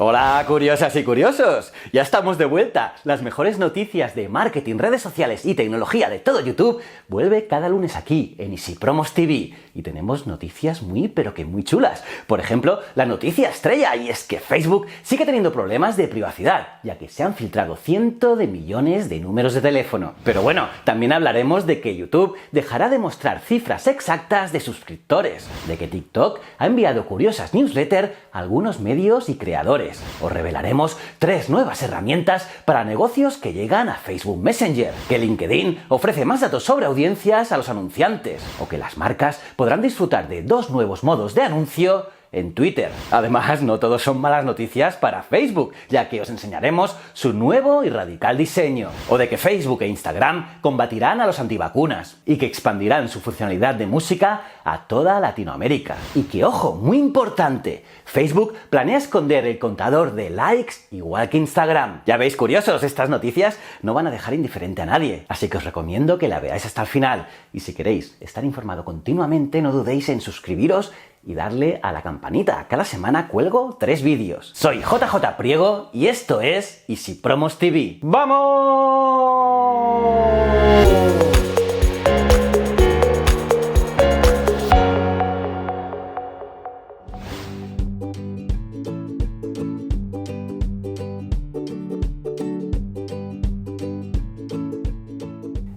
Hola, curiosas y curiosos. Ya estamos de vuelta. Las mejores noticias de marketing, redes sociales y tecnología de todo YouTube vuelve cada lunes aquí en Easy Promos TV. Y tenemos noticias muy chulas. Por ejemplo, la noticia estrella, y es que Facebook sigue teniendo problemas de privacidad, ya que se han filtrado cientos de millones de números de teléfono. Pero bueno, también hablaremos de que YouTube dejará de mostrar cifras exactas de suscriptores, de que TikTok ha enviado curiosas newsletters a algunos medios y creadores. Os revelaremos 3 nuevas herramientas para negocios que llegan a Facebook Messenger, que LinkedIn ofrece más datos sobre audiencias a los anunciantes, o que las marcas podrán disfrutar de 2 nuevos modos de anuncio en Twitter. Además, no todo son malas noticias para Facebook, ya que os enseñaremos su nuevo y radical diseño, o de que Facebook e Instagram combatirán a los antivacunas, y que expandirán su funcionalidad de música a toda Latinoamérica. Y que, ojo, muy importante, Facebook planea esconder el contador de likes igual que Instagram. Ya veis, curiosos, estas noticias no van a dejar indiferente a nadie, así que os recomiendo que la veáis hasta el final. Y si queréis estar informado continuamente, no dudéis en suscribiros y darle a la campanita. Cada semana cuelgo 3 vídeos. Soy JJ Priego y esto es Easy Promos TV. ¡Vamos!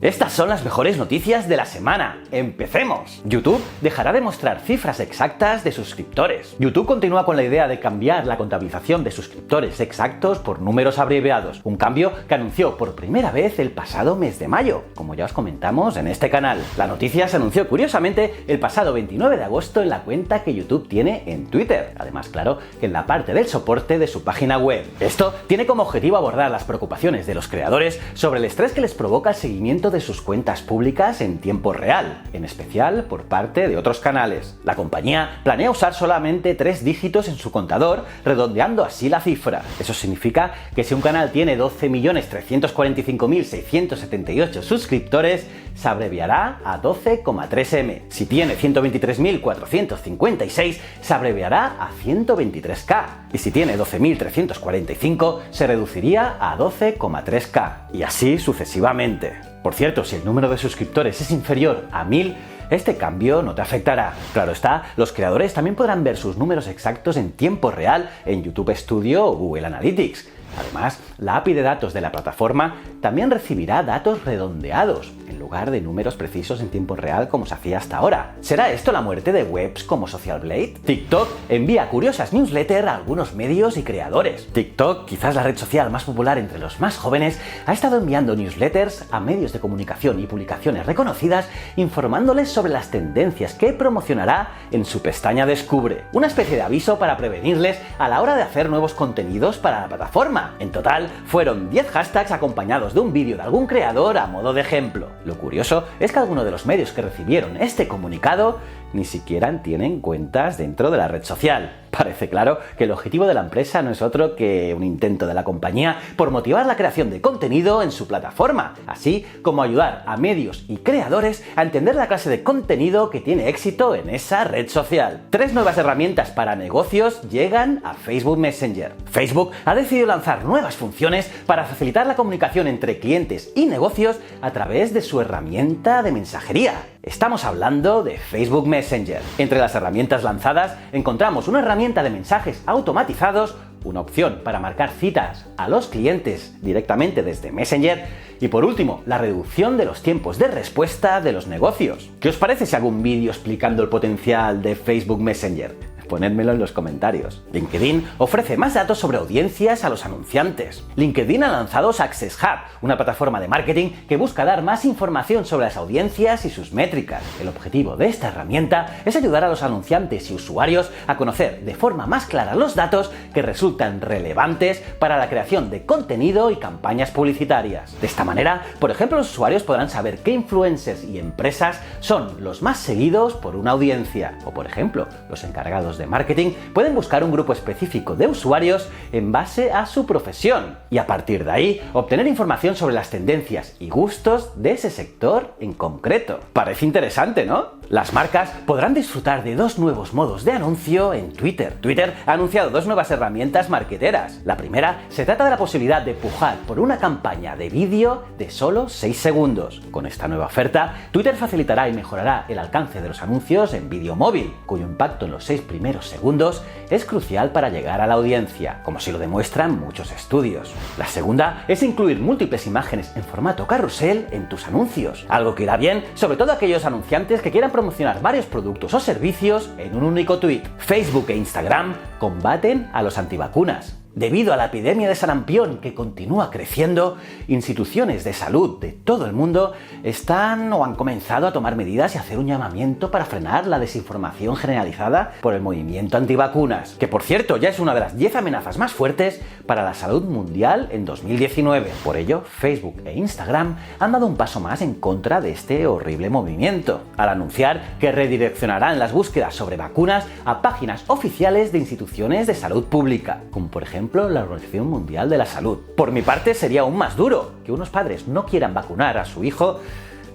Estas son las mejores noticias de la semana. ¡Empecemos! YouTube dejará de mostrar cifras exactas de suscriptores. YouTube continúa con la idea de cambiar la contabilización de suscriptores exactos por números abreviados, un cambio que anunció por primera vez el pasado mes de mayo, como ya os comentamos en este canal. La noticia se anunció curiosamente el pasado 29 de agosto en la cuenta que YouTube tiene en Twitter. Además, claro, que en la parte del soporte de su página web. Esto tiene como objetivo abordar las preocupaciones de los creadores sobre el estrés que les provoca el seguimiento de sus cuentas públicas en tiempo real, en especial por parte de otros canales. La compañía planea usar solamente 3 dígitos en su contador, redondeando así la cifra. Eso significa que si un canal tiene 12.345.678 suscriptores, se abreviará a 12,3M. Si tiene 123.456, se abreviará a 123K. Y si tiene 12.345, se reduciría a 12,3K. Y así sucesivamente. Por cierto, si el número de suscriptores es inferior a 1000, este cambio no te afectará. Claro está, los creadores también podrán ver sus números exactos en tiempo real en YouTube Studio o Google Analytics. Además, la API de datos de la plataforma también recibirá datos redondeados, en lugar de números precisos en tiempo real como se hacía hasta ahora. ¿Será esto la muerte de webs como Social Blade? TikTok envía curiosas newsletters a algunos medios y creadores. TikTok, quizás la red social más popular entre los más jóvenes, ha estado enviando newsletters a medios de comunicación y publicaciones reconocidas, informándoles sobre las tendencias que promocionará en su pestaña Descubre. Una especie de aviso para prevenirles a la hora de hacer nuevos contenidos para la plataforma. En total, fueron 10 hashtags acompañados de un vídeo de algún creador a modo de ejemplo. Lo curioso es que algunos de los medios que recibieron este comunicado ni siquiera tienen cuentas dentro de la red social. Parece claro que el objetivo de la empresa no es otro que un intento de la compañía por motivar la creación de contenido en su plataforma, así como ayudar a medios y creadores a entender la clase de contenido que tiene éxito en esa red social. 3 nuevas herramientas para negocios llegan a Facebook Messenger. Facebook ha decidido lanzar nuevas funciones para facilitar la comunicación entre clientes y negocios a través de su herramienta de mensajería. Estamos hablando de Facebook Messenger. Entre las herramientas lanzadas encontramos una herramienta de mensajes automatizados, una opción para marcar citas a los clientes directamente desde Messenger y por último, la reducción de los tiempos de respuesta de los negocios. ¿Qué os parece si hago un vídeo explicando el potencial de Facebook Messenger? Ponedmelo en los comentarios. LinkedIn ofrece más datos sobre audiencias a los anunciantes. LinkedIn ha lanzado Success Hub, una plataforma de marketing que busca dar más información sobre las audiencias y sus métricas. El objetivo de esta herramienta es ayudar a los anunciantes y usuarios a conocer de forma más clara los datos que resultan relevantes para la creación de contenido y campañas publicitarias. De esta manera, por ejemplo, los usuarios podrán saber qué influencers y empresas son los más seguidos por una audiencia, o por ejemplo, los encargados expertos de marketing pueden buscar un grupo específico de usuarios en base a su profesión y a partir de ahí obtener información sobre las tendencias y gustos de ese sector en concreto. Parece interesante, ¿no? Las marcas podrán disfrutar de dos nuevos modos de anuncio en Twitter. Twitter ha anunciado dos nuevas herramientas marketeras. La primera se trata de la posibilidad de pujar por una campaña de vídeo de solo 6 segundos. Con esta nueva oferta, Twitter facilitará y mejorará el alcance de los anuncios en vídeo móvil, cuyo impacto en los 6 primeros segundos es crucial para llegar a la audiencia, como así lo demuestran muchos estudios. La segunda es incluir múltiples imágenes en formato carrusel en tus anuncios, algo que irá bien sobre todo a aquellos anunciantes que quieran promocionar varios productos o servicios en un único tweet. Facebook e Instagram combaten a los antivacunas. Debido a la epidemia de sarampión que continúa creciendo, instituciones de salud de todo el mundo están o han comenzado a tomar medidas y hacer un llamamiento para frenar la desinformación generalizada por el movimiento antivacunas, que por cierto ya es una de las 10 amenazas más fuertes para la salud mundial en 2019. Por ello, Facebook e Instagram han dado un paso más en contra de este horrible movimiento, al anunciar que redireccionarán las búsquedas sobre vacunas a páginas oficiales de instituciones de salud pública, como por ejemplo la Organización Mundial de la Salud. Por mi parte, sería aún más duro que unos padres no quieran vacunar a su hijo.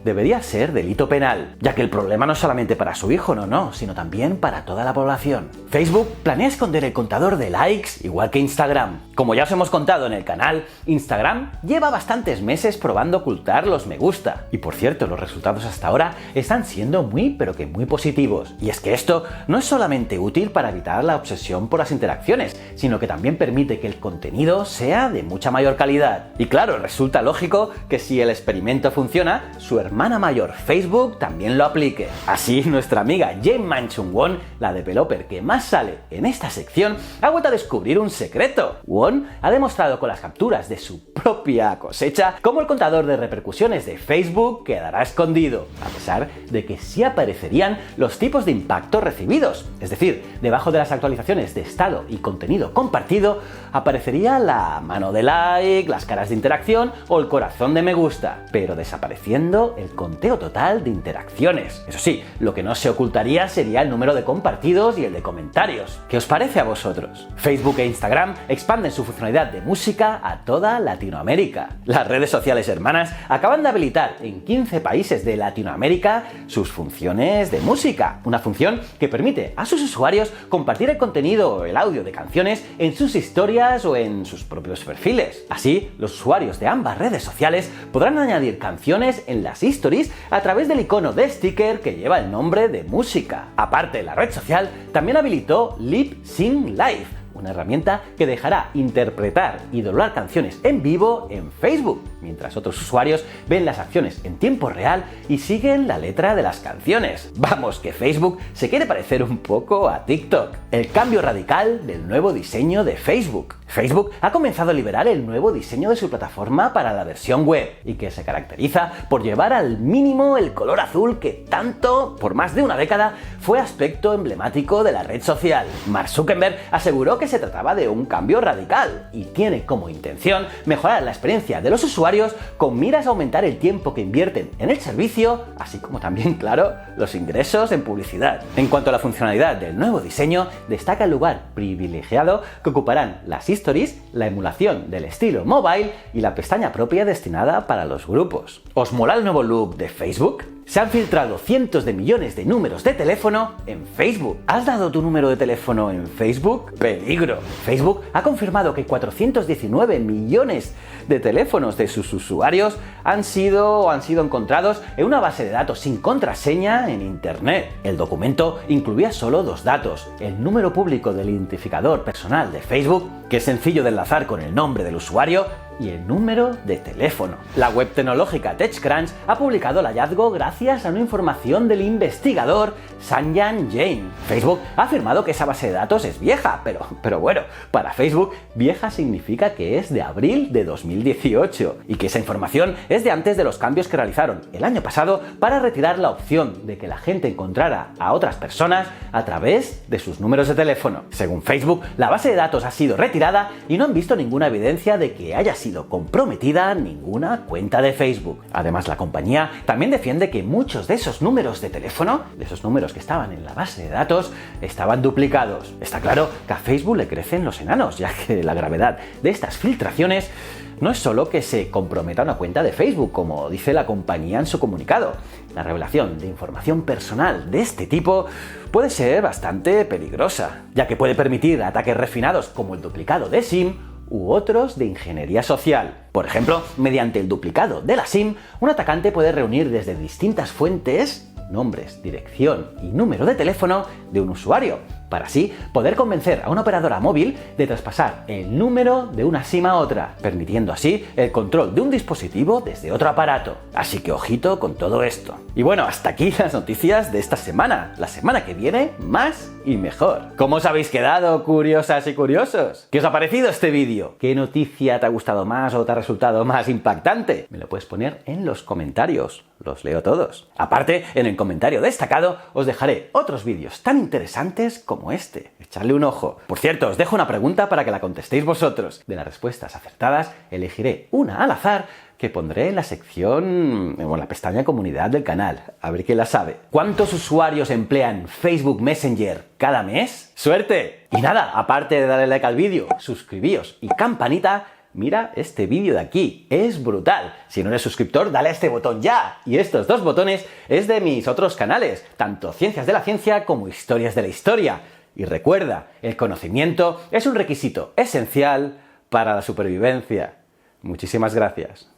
Debería ser delito penal, ya que el problema no es solamente para su hijo, no, sino también para toda la población. Facebook planea esconder el contador de likes igual que Instagram. Como ya os hemos contado en el canal, Instagram lleva bastantes meses probando ocultar los me gusta. Y por cierto, los resultados hasta ahora están siendo muy positivos. Y es que esto no es solamente útil para evitar la obsesión por las interacciones, sino que también permite que el contenido sea de mucha mayor calidad. Y claro, resulta lógico que si el experimento funciona, su hermana mayor Facebook también lo aplique. Así, nuestra amiga Jane Manchun Won, la developer que más sale en esta sección, ha vuelto a descubrir un secreto. Won ha demostrado con las capturas de su propia cosecha cómo el contador de repercusiones de Facebook quedará escondido, a pesar de que sí aparecerían los tipos de impacto recibidos. Es decir, debajo de las actualizaciones de estado y contenido compartido aparecería la mano de like, las caras de interacción o el corazón de me gusta, pero desapareciendo el conteo total de interacciones. Eso sí, lo que no se ocultaría sería el número de compartidos y el de comentarios. ¿Qué os parece a vosotros? Facebook e Instagram expanden su funcionalidad de música a toda Latinoamérica. Las redes sociales hermanas acaban de habilitar en 15 países de Latinoamérica sus funciones de música, una función que permite a sus usuarios compartir el contenido o el audio de canciones en sus historias o en sus propios perfiles. Así, los usuarios de ambas redes sociales podrán añadir canciones en las stories a través del icono de sticker que lleva el nombre de música. Aparte, la red social también habilitó Lip Sync Live, una herramienta que dejará interpretar y doblar canciones en vivo en Facebook, mientras otros usuarios ven las acciones en tiempo real y siguen la letra de las canciones. Vamos, que Facebook se quiere parecer un poco a TikTok. El cambio radical del nuevo diseño de Facebook. Facebook ha comenzado a liberar el nuevo diseño de su plataforma para la versión web y que se caracteriza por llevar al mínimo el color azul que tanto, por más de una década, fue aspecto emblemático de la red social. Mark Zuckerberg aseguró que se trataba de un cambio radical y tiene como intención mejorar la experiencia de los usuarios con miras a aumentar el tiempo que invierten en el servicio, así como también, claro, los ingresos en publicidad. En cuanto a la funcionalidad del nuevo diseño, destaca el lugar privilegiado que ocuparán las stories, la emulación del estilo mobile y la pestaña propia destinada para los grupos. ¿Os mola el nuevo look de Facebook? Se han filtrado cientos de millones de números de teléfono en Facebook. ¿Has dado tu número de teléfono en Facebook? ¡Peligro! Facebook ha confirmado que 419 millones de teléfonos de sus usuarios han sido encontrados en una base de datos sin contraseña en Internet. El documento incluía solo dos datos: el número público del identificador personal de Facebook, que es sencillo de enlazar con el nombre del usuario, y el número de teléfono. La web tecnológica TechCrunch ha publicado el hallazgo gracias a una información del investigador Sanjan Jain. Facebook ha afirmado que esa base de datos es vieja, pero bueno, para Facebook vieja significa que es de abril de 2018 y que esa información es de antes de los cambios que realizaron el año pasado para retirar la opción de que la gente encontrara a otras personas a través de sus números de teléfono. Según Facebook, la base de datos ha sido retirada y no han visto ninguna evidencia de que haya sido sido comprometida ninguna cuenta de Facebook. Además, la compañía también defiende que muchos de esos números de teléfono, de esos números que estaban en la base de datos, estaban duplicados. Está claro que a Facebook le crecen los enanos, ya que la gravedad de estas filtraciones no es solo que se comprometa una cuenta de Facebook, como dice la compañía en su comunicado. La revelación de información personal de este tipo puede ser bastante peligrosa, ya que puede permitir ataques refinados como el duplicado de SIM u otros de ingeniería social. Por ejemplo, mediante el duplicado de la SIM, un atacante puede reunir desde distintas fuentes nombres, dirección y número de teléfono de un usuario, para así poder convencer a una operadora móvil de traspasar el número de una SIM a otra, permitiendo así el control de un dispositivo desde otro aparato. Así que ojito con todo esto. Y bueno, hasta aquí las noticias de esta semana. La semana que viene, más y mejor. ¿Cómo os habéis quedado, curiosas y curiosos? ¿Qué os ha parecido este vídeo? ¿Qué noticia te ha gustado más o te ha resultado más impactante? Me lo puedes poner en los comentarios. Los leo todos. Aparte, en el comentario destacado os dejaré otros vídeos tan interesantes como este. Echadle un ojo. Por cierto, os dejo una pregunta para que la contestéis vosotros. De las respuestas acertadas, elegiré una al azar que pondré en la sección, o en la pestaña comunidad del canal. A ver quién la sabe. ¿Cuántos usuarios emplean Facebook Messenger cada mes? ¡Suerte! Y nada, aparte de darle like al vídeo, suscribíos y campanita, mira este vídeo de aquí, es brutal. Si no eres suscriptor, dale a este botón ya. Y estos dos botones es de mis otros canales, tanto Ciencias de la Ciencia como Historias de la Historia. Y recuerda, el conocimiento es un requisito esencial para la supervivencia. Muchísimas gracias.